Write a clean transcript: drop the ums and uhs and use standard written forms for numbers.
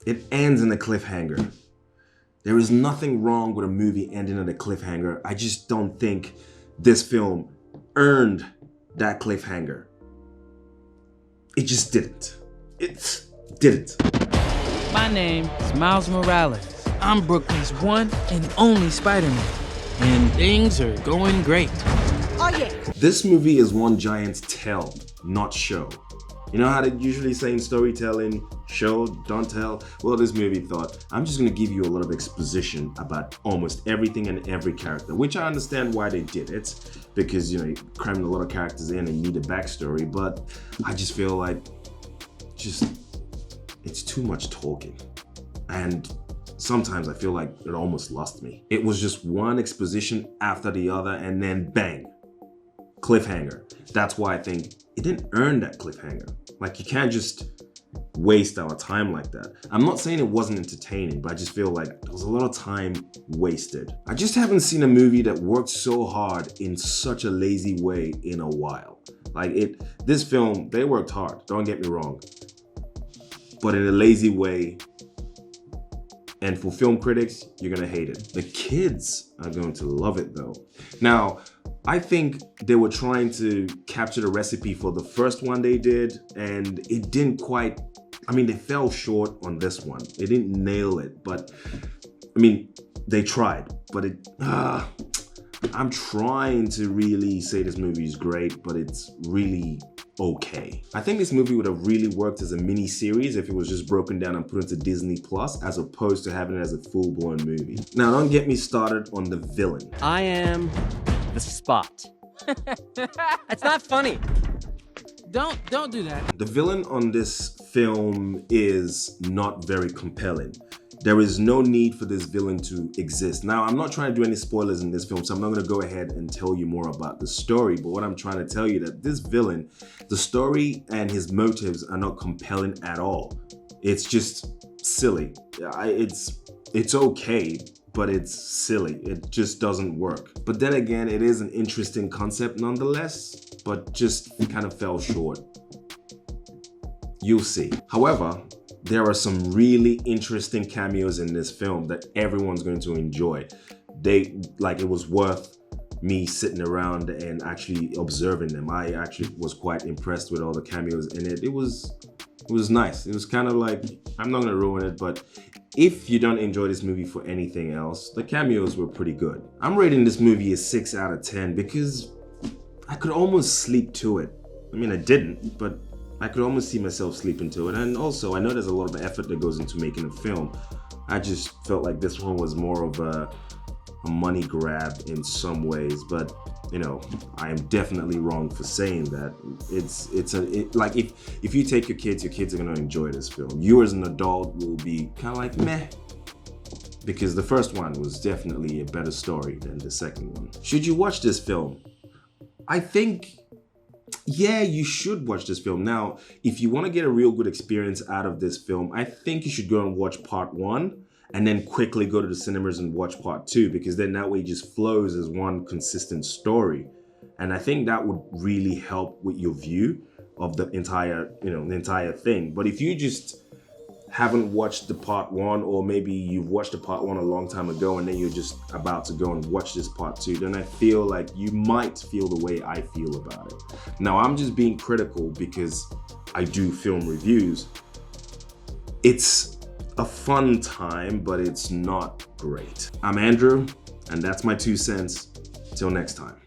It ends in a cliffhanger. There is nothing wrong with a movie ending on a cliffhanger. I just don't think this film earned that cliffhanger. It just didn't. It didn't. My name is Miles Morales. I'm Brooklyn's one and only Spider-Man. And things are going great. Oh yeah. This movie is one giant tell, not show. You know how they usually say in storytelling, show, don't tell? Well, this movie thought, I'm just gonna give you a lot of exposition about almost everything and every character, which I understand why they did it, because, you know, you're cramming a lot of characters in and you need a backstory, but I just feel like, it's too much talking. And sometimes I feel like it almost lost me. It was just one exposition after the other and then bang, cliffhanger. That's why I think it didn't earn that cliffhanger. Like, you can't just waste our time like that. I'm not saying it wasn't entertaining, but I just feel like there was a lot of time wasted. I just haven't seen a movie that worked so hard in such a lazy way in a while. Like this film, they worked hard, don't get me wrong, but in a lazy way. And for film critics, you're gonna hate it. The kids are going to love it though. Now, I think they were trying to capture the recipe for the first one they did, and it didn't quite, I mean, they fell short on this one. They didn't nail it, but I mean, they tried, but I'm trying to really say this movie is great, but it's really okay. I think this movie would have really worked as a mini series if it was just broken down and put into Disney Plus, as opposed to having it as a full-blown movie. Now, don't get me started on the villain. I am the Spot. It's not funny. Don't do that. The villain on this film is not very compelling. There is no need for this villain to exist. Now, I'm not trying to do any spoilers in this film, so I'm not gonna go ahead and tell you more about the story, but what I'm trying to tell you that this villain, the story and his motives are not compelling at all. It's just silly. It's okay, but it's silly. It just doesn't work. But then again, it is an interesting concept nonetheless, but just kind of fell short. You'll see. However, there are some really interesting cameos in this film that everyone's going to enjoy. It was worth me sitting around and actually observing them. I actually was quite impressed with all the cameos in it. It was nice. It was kind of like, I'm not gonna ruin it, but if you don't enjoy this movie for anything else, the cameos were pretty good. I'm rating this movie a 6 out of 10 because I could almost sleep to it. I mean, I didn't, but I could almost see myself sleeping to it. And also, I know there's a lot of effort that goes into making a film. I just felt like this one was more of a money grab in some ways, but you know, I am definitely wrong for saying that. Like if you take your kids are gonna enjoy this film. You as an adult will be kind of like meh, because the first one was definitely a better story than the second one. Should you watch this film? I think, yeah, you should watch this film. Now, if you want to get a real good experience out of this film, I think you should go and watch part 1 and then quickly go to the cinemas and watch part 2, because then that way it just flows as one consistent story. And I think that would really help with your view of the entire thing. But if you just haven't watched the part 1, or maybe you've watched the part 1 a long time ago and then you're just about to go and watch this part 2, then I feel like you might feel the way I feel about it. Now, I'm just being critical because I do film reviews. It's a fun time, but it's not great. I'm Andrew, and that's my 2 cents. Till next time.